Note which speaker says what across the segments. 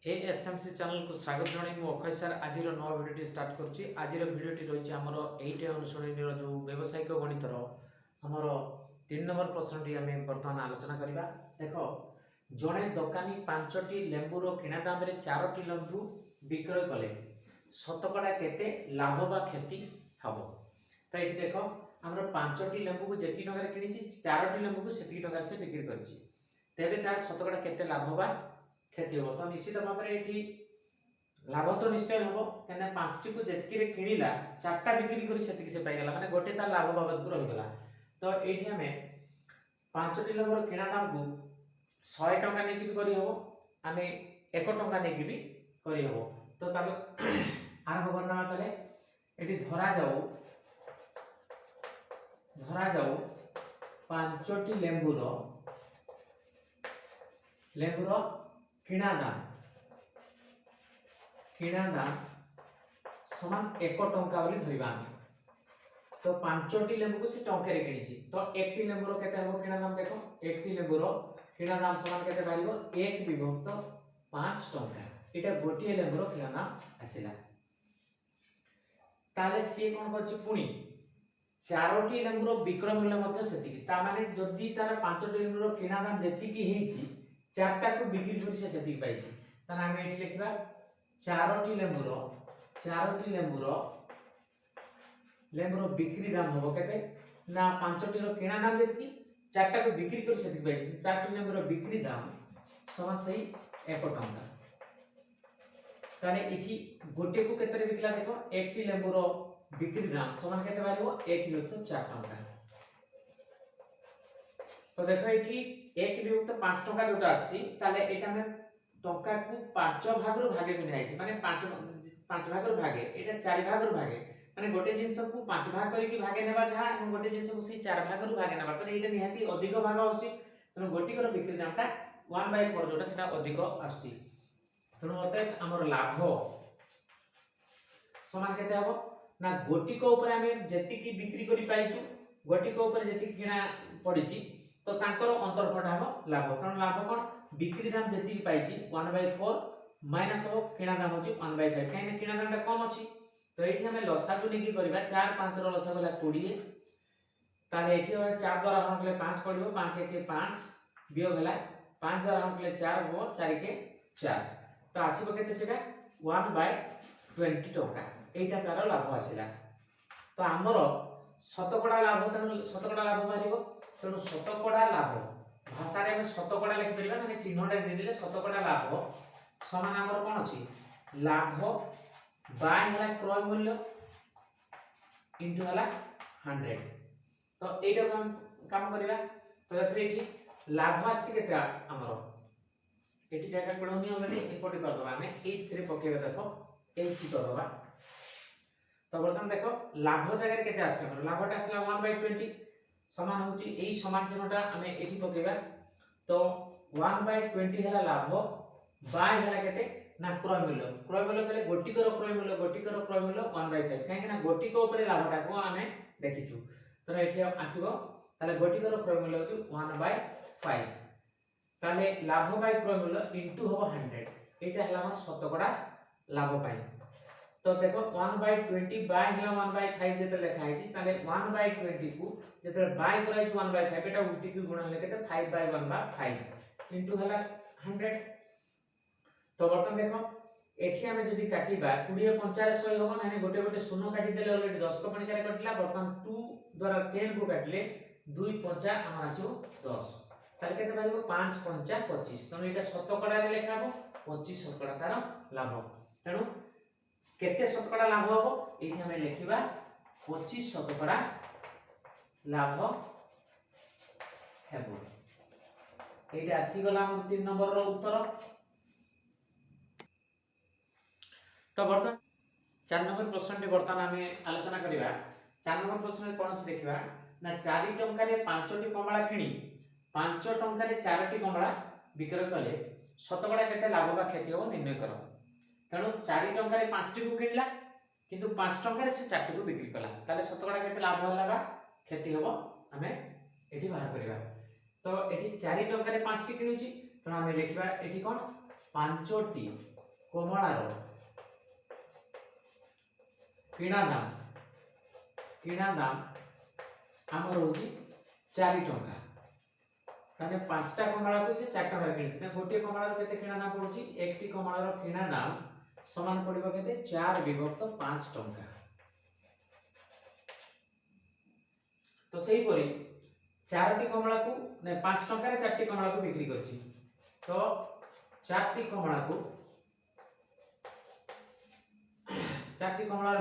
Speaker 1: एएसएमसी channel को स्वागत जनाई मु अक्षय सर आज नवा भिडियो स्टार्ट करुच्ची। आज भिडियो रही आमर एटे अनुशूनी जो व्यावसायिक गणितर आमर 3 नंबर प्रश्न आम बर्तमान आलोचना करवा। देख जड़े दोकानी 5टी लेंबूर किणा दाम 4टी लेंबू विक्रय कले शतकड़ा केते लाभ बा क्षति हम। तो ये देख आम 5टी लेंबू को जी टकर कि 4टी लेंबू को से टकर से बिक्री करे तार शतकड़ा केते लाभ बा क्षति हम। तो निश्चित भाव में ये लाभ तो निश्चय हम क्या 5टी को जी किणला 4टा बिक्री कर से पाईगला माने गोटे तार लाभ बाबद को रहीगला। तो ये आम 5टी लेंबूर किणा दाम को 100 टंका नहीं भी करी हम आम 1 टंका नहीं भी करी हम। तो आरंभ करना ताले ये धरा जाऊ 5टी लेंबूर किणा दाम समान 1 टंका बोली धरिबा आमे। तो 5टी लेंबू को से टंके किणी तो 1टी लेंबूर केते हबो किणा दाम देखो 1टी लेंबूर किणा दाम समान केते बारिबो 1 विभक्त 5 टंका। एटा गोटिए लेंबूर किणा दाम आसिला ताले सी कोन करछि पुनी 4टी लेंबूर विक्रय मूल्य मध्य सेतिकी ता माने जदी तार 5टी लेंबूर किणा दाम जेतिकी हेछि 4टा को बिक्री कर से सेतिकी पाइछि ता आमे एठी लिखबा 4टी लेंबूर बिक्री दाम होबो केते ना 5टी रो किणा दाम जेतिकी 4टा को बिक्री कर सेतिकी पाइछि 4टी लेंबूर बिक्री दाम समान सही 1 टंका। ताने एठी गोटे को केतरे बिकला देखो 1टी लेंबूर बिक्री दाम समान केते बारिबो 1 विभक्त 4 टंका। तो देखो ये 1 विभक्त 5 टंका जोटा आछि ताले एटा में टंका को 5 भाग रो भागे गुना आइछि माने 5 भाग रो भागे एटा 4 भाग रो भागे माने गोटे जिंस को 5 भाग करी कि भागे नेबा जहा हम गोटे जिंस को से 4 भाग रो भागे नेबा तो एटा निहाती अधिक भाग आछि। तो गोटी को बिक्री दामटा 1/4 जोटा सेटा अधिक आछि। तो अतः हमर लाभ समान केते हबो ना गोटी को ऊपर हमें जेति की बिक्री करी पाइछु गोटी को ऊपर जेति किना पड़िछि तो तांकर अंतर्गत हम लाभ कारण लाभ कोन बिक्री दाम जेति पाइछि 1/4 माइनस हो किणा दाम होछि 1/5 काहे किणा दामटा कम अछि। तो एठी हमें लसा को निकी करबा 4 5 रो लसा गला 20 ताले एठी 4 द्वारा हम कले 5 पड़िबो 5 1 5 बियोग हला 5 द्वारा हम कले 4 हो 4 के 4 तो आसीबो केते सेटा 1/20 टका एटा तार लाभ आसिला। तो हमर शतकड़ा लाभ शतकड़ा लाभ बारिबो तेणु शतकड़ा लाभ भाषा रे हम शतकड़ा लिखि परिबा माने चिन्हटा दे दिले शतकड़ा लाभ समान हमर कोन अछि लाभ बाय हला क्रय मूल्य इनटू हला 100। तो एटा हम काम करबा तो देखरे एठी लाभ आछि केता हमर एठी जागा पढौनी हमरे एपटे कर दबा हमें 8 रे पकेबा देखो 8 कर दबा। तो बर्तमान देखो लाभ जगह केते आछि हमर लाभटा आसला 1/20 समान होची एई समान चिन्हटा हमें एठी पकेबा। तो 1/20 हला लाभ बाय हला केते ना क्रय मूल्य कले गोटी कर क्रय मूल्य 1/5 काहे ना गोटी को ऊपर लाभटा को हमें देखिछु। तो एठी आसीबो ताले गोटी कर क्रय मूल्य होची 1/5 ताले लाभ बाय क्रय मूल्य इनटू हो 100 एटा हला हमर शतकड़ा लाभ पाई। तो देखो 1/20 बाय हला 1/5 जेते लिखा है ताले 1/20 को जेते बाय कराइ 1/5 एटा उल्टी की गुणा ले केते 5/1/5 इनटू हला 100। तो बर्तन देखो एठी हमें जदी काटिबा 20 50 100 होबो माने गोटे गोटे शून्य काटि देले ऑलरेडी 10 को पणी करे कटला बर्तन 2 द्वारा 10 को काटले 2 5 हम आसीबो 10 ताले केते बारिबो 5 5 25 तनो एटा शतकड़ा रे लेखा हो 25 शतकड़ा तार लाभ तेनु केते शतकड़ा लाभ हो एठी हमें लिखिबा 25 शतकड़ा लाभ हेबो। एटा आसी गला हम 3 नंबर रो उत्तर। तो बर्तमान 4 नंबर प्रश्न टी बर्तमान हमें आलोचना करिबा। 4 नंबर प्रश्न में कोन अछि देखिबा ना 4 टंका रे 5टी कमला किनी 5 टंका रे 4टी कमला विक्रय कले शतकड़ा केते लाभ बा क्षति हो निर्णय करो। तेणु 4 टंका रे 5टी को किनला किंतु 5 टंका रे से 4टी को बिक्री कला ताले शतकड़ा केते लाभ होला बा क्षति होबो हमें एठी बाहर करिबा। तो एठी 4 टंका रे 5टी किनुची तो हमें लिखिबा एठी कोन 5टी कमलार किणा दाम आमर हूँ 4 टंका ताने 5टा कमला को से 4 टंका किनी गोटे कमलार केते किणा दाम पड़ुची एकटी कमलार किणा दाम समान पड़िबो केते 4 विभक्त 5 टंका। तो सही परी 4टी कमला को ने 5 टंका रे 4टी कमला को बिक्री करची तो 4टी कमलार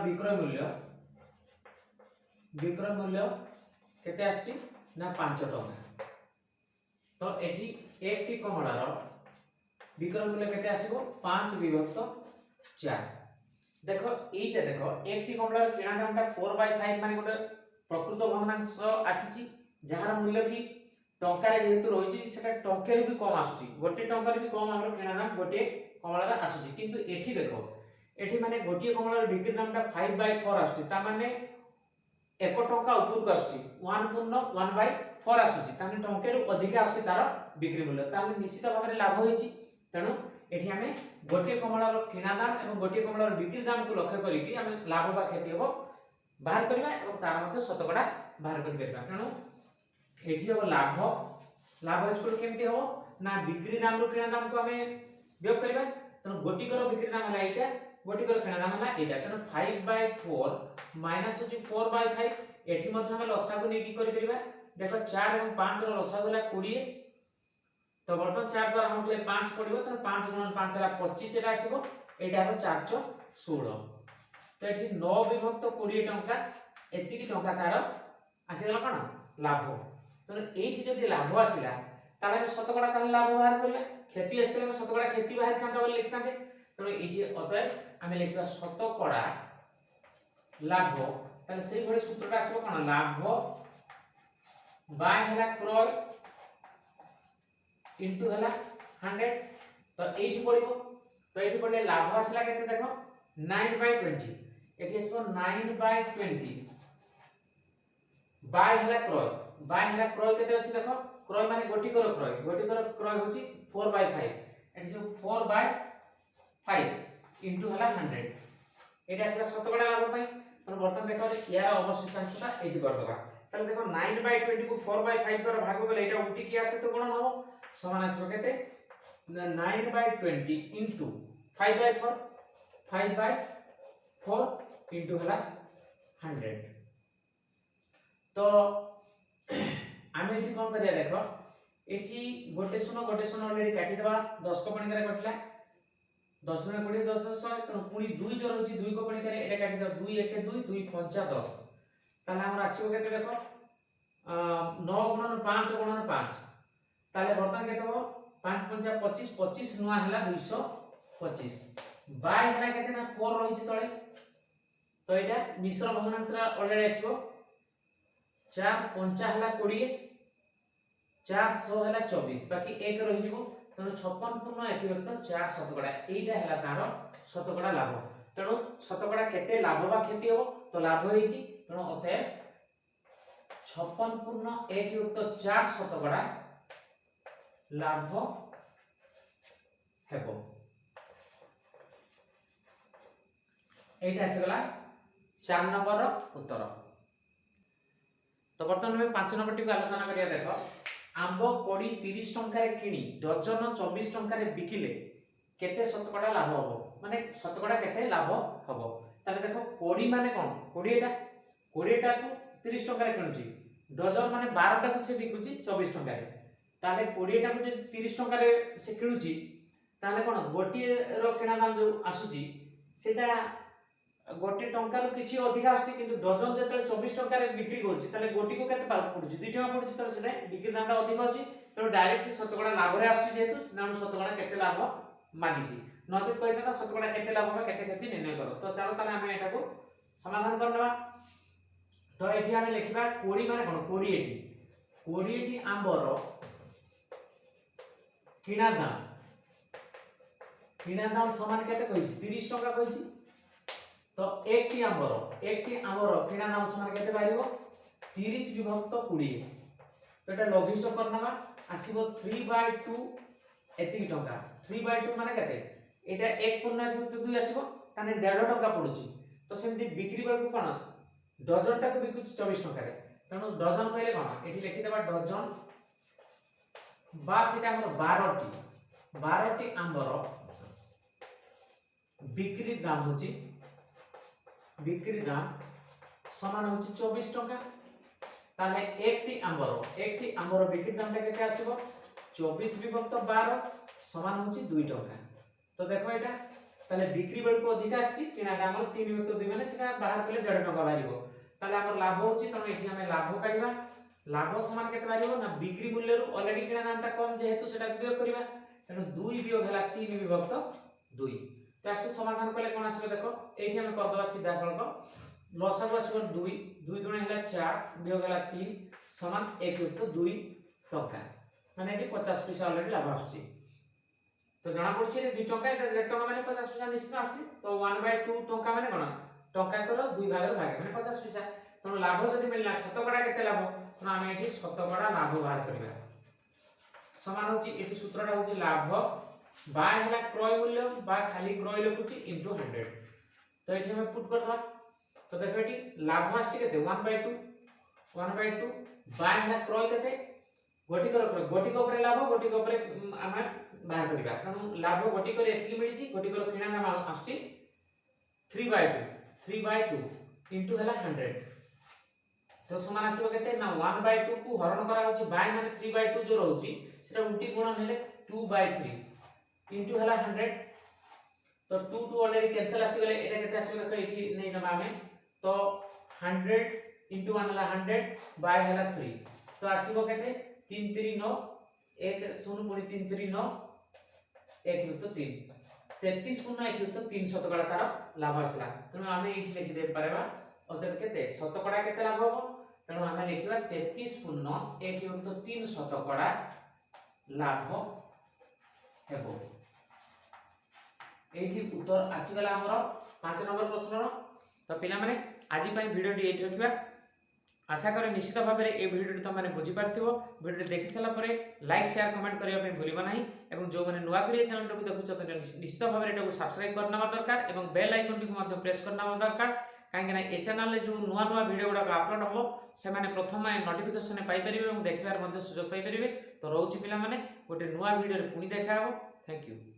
Speaker 1: विक्रय मूल्य केते आछि ना 5 टंका। तो एठी एकटी कमलार विक्रय मूल्य केते आसीबो 5 विभक्त 4। देखो एटा देखो एकटी कमलार किणा दामटा 4/5 माने गोटे प्रकृत भग्नांश आसीची जहार मूल्य की टंका रे जेतु रहिची सेटा टंके रे भी कम आसुची गोटे टंका रे भी कम हमर किणा दाम गोटे कमलार आसुची किंतु एठी देखो एठी माने गोटे कमलार बिक्री दामटा 5/4 आसुची ता माने 1 टंका ऊपर को आसुची 1/4 आसुची ताने टंके रो अधिक आसुची तार बिक्री मूल्य ताने निश्चित भाव में लाभ होईची। तेणु एठी हमें गोटे कमलार किणा दाम एवं गोटे कमलार बिक्री दाम को लक्ष्य करिकि हमें लाभ बा क्षति हो बाहर करबा एवं तार मते शतकड़ा बाहर कर परबा। तेणु एठी हो लाभ स्कोर केमती हो ना बिक्री दाम रो किणा दाम को हमें वियोग करबा। तेणु गोटी कर बिक्री दाम हला एटा गोटी कर किणा दाम हला एटा तेणु 5/4 माइनस होची 4/5 एठी मध्ये हम लसा को नेकी करि परबा। देखो 4 एवं 5 रो लसा होला 20 तो बर्तन 4 द्वारा हम 5 पड़िबो तो 5 × 5 ହେଲା 25 एटा आसीबो एटा हो 416 तो एठी 9 विभक्त 20 टंका एति की टंका तार आसीला कोन लाभ। तो एठी जदी लाभ आसीला ताले हम शतकड़ा ताले लाभ बाहर करले खेती आसीले हम शतकड़ा खेती बाहर कांदा बोले लिखतांते। तो एठी अतः हम लिखबा शतकड़ा लाभ ताले सेही भली सूत्रटा आसीबो कोन लाभ बाय हला क्रय इनटू हला 100 तो एठी पड़िबो तो एठी पड़ले लाभ आसला केते देखो 9/20 एठी आसबो 9/20 बाय हला क्रय केते अछि देखो क्रय माने गोटी कर क्रय होची 4/5 एठी से 4/5 इनटू हला 100 एटा आसला शतकड़ा लाभ पई। तो बर्तन देखो यार अवशिष्ट अंशटा एठी कर दबा ताले देखो 9/20 को 4/5 द्वारा भाग गले एटा उठी की आसे तो कोन हो समान आसबो केते 9/20 इनटू 5/4 इनटू हला 100। तो आमे एठी कोन करिया देखो एठी गोटे शून्य ऑलरेडी काटी दबा 10 को पणी करे कटला 10 × 20 10 100 तो पुनी 2 जोर होची 2 को पणी करे एटा काटी दबा 2 1 2 2 5 10 ताले हमर आसीबो केते देखो 9 × 5 × 5 ताले बर्तन केते हो 5 × 5 25 25 नुआ हला 225 बाय हला केते ना 4 रहिछि तळे तो एटा मिश्र भग्नांश ऑलरेडी आसीबो 4 5 हला 20 4 100 हला 24 बाकी 1 रहि जिवो तो 56 पूर्ण 1 व्यक्त 4 शतकड़ा एटा हला तारो शतकड़ा लाभ। तेणु शतकड़ा केते लाभ बा क्षति हो तो लाभ होईछि तेणु अतः 56 पूर्ण 1 व्यक्त 4 शतकड़ा लाभ हेबो एटा आसीगला 4 नंबर उत्तर। तो बर्तमान में 5 नंबर टी आलोचना करिया देखो आंबो कोड़ी 30 टंका रे किनी डजन 24 टंका रे बिकिले केते शतकड़ा लाभ हबो माने शतकड़ा केते लाभ हबो ताले देखो कोड़ी माने कोन कोड़ीटा को 30 टंका रे किनुची डजन माने 12 टा को से बिकुची 24 टंका रे ताले 20 टा को जे 30 टंका रे से किनुची ताले कोन गोटी रो किना दाम जो आसुची सेटा गोटी टंका रो किछि अधिक आछि किंतु डजन जेतले 24 टंका रे बिक्री करछि ताले गोटी को केते पडुची 2 टंका पडुची ताले सेटा बिक्री दामटा अधिक अछि तो डायरेक्ट शतकड़ा लाभ रे आछि जेतु नाम शतकड़ा केते लाभ मागिछि नचेत कहैता ना शतकड़ा केते लाभ बा केते क्षति निर्णय करो। तो चलो ताले हम एटा को समाधान करनबा। तो एठी हम लिखिबा कोड़ी माने कोन कोड़ी एठी आंबर किना दाम समान केते कहिछि 30 टंका कहिछि तो एक टी आंबर किना दाम समान केते बाहिरबो 30 विभक्त 20 तो एटा लघिष्ठ करनबा आसीबो 3/2 एति टंका 3/2 माने केते एटा 1 पूर्ण 1 युक्त 2 आसीबो ताने 1.5 टका पडुची तो सेमती बिक्री बेलकु कोन डजन टाको बिकुची 24 टका रे तणु डजन कहले कोन एठी लिखि देबा डजन बा सेटा हमर 12टी आंबर बिक्री दाम होची बिक्री दाम समान होची 24 टका ताले एकटी आंबर बिक्री दाम केते आसीबो 24 विभक्त 12 समान होची 2 टका तो देखो एटा ताले बिक्री बेल को अधिक आसी किना हमर 3 विभक्त 2 माने सेटा बाहर कले 1.5 टका बारिबो ताले हमर लाभ होची तनो एठी हमें लाभ काढिबा लाभ समान केते बारिबो ना बिक्री मूल्य रु ऑलरेडी किना दामटा कम जेहेतु सेटा वियोग करबा तनो 2 वियोग हला 3 विभक्त 2 ताकू समाधान कले कोन आसीबो देखो एठी हमें करदबा सीधा सळक लसागु आसीबो 2 2 गुणा हला 4 वियोग हला 3 समान 1 युक्त 2 टका माने एठी 50 पैसा ऑलरेडी लाभ आसी तो जना पड़छि 2 टका एटा 1.5 टका माने 50 पैसा निश्चित आसी तो 1/2 टका माने कोन टका कर 2 भाग माने 50 पैसा तो लाभ जदि मिलला शतकड़ा केते लाभ तो हम एठी शतकड़ा लाभ बाहर करबा समान होछि एठी सूत्रटा होछि लाभ बा हला क्रय मूल्य बा खाली क्रय लिखुछि इनटू 100 तो एठी हम पुट करबा तो देखो एठी लाभ आछि केते 1/2 बा हला क्रय केते गोटिक ऊपर लाभ गोटिक ऊपर हम बाहर करबा तनु लाभ गोटिक रे एथि मिलिछि गोटिक रो किना नाम आछि 3/2 इनटू हला 100 तो समान आसीबो केते ना 1/2 को हरण करा होछि बाय माने 3/2 जो रहउछि सेटा उल्टी गुणन हेले 2/3 इनटू हला 100 तो 2 2 ऑलरेडी कैंसिल आसी गेले एटा केते आसीबो देखो एठी नै नबा हमें तो 100 इनटू 1 हला 100 बाय हला 3 तो आसीबो केते 3 3 9 1 0 पुनी 3 3 9 1 युक्त 3 33 पूर्ण 1 युक्त 3 शतकड़ा तार लाभ आसला तनु आमे एठी लिखि दे परबा अतर केते शतकड़ा केते लाभ हो तनु आमे लिखिबा 33 पूर्ण 1 युक्त 3 शतकड़ा लाभ हेबो एठी उत्तर आसी गला हमर 5 नंबर प्रश्न तो पिला माने आजि पई वीडियो टी एठी रखिबा आशा करे निश्चित भाव में ए वीडियो तुम मैंने बुझी पार्थिव वीडियो देखि सारा पर लाइक शेयर कमेंट करने भूल ना और जो मैंने नुआ कर चैनल को देखुच तो निश्चित भाव में सब्सक्राइब करना दरकार और बेल आइकन टी प्रेस करना दरकार कहीं ए चैनल जो नुआ नुआ वीडियो गुड़ाक अपलोड हम से प्रथम नोटिफिकेशन पाइपर और देखार सुजोग पाइपर तो रोचे पिला गोटे नुआ वीडियो पुणी देखा थैंक यू।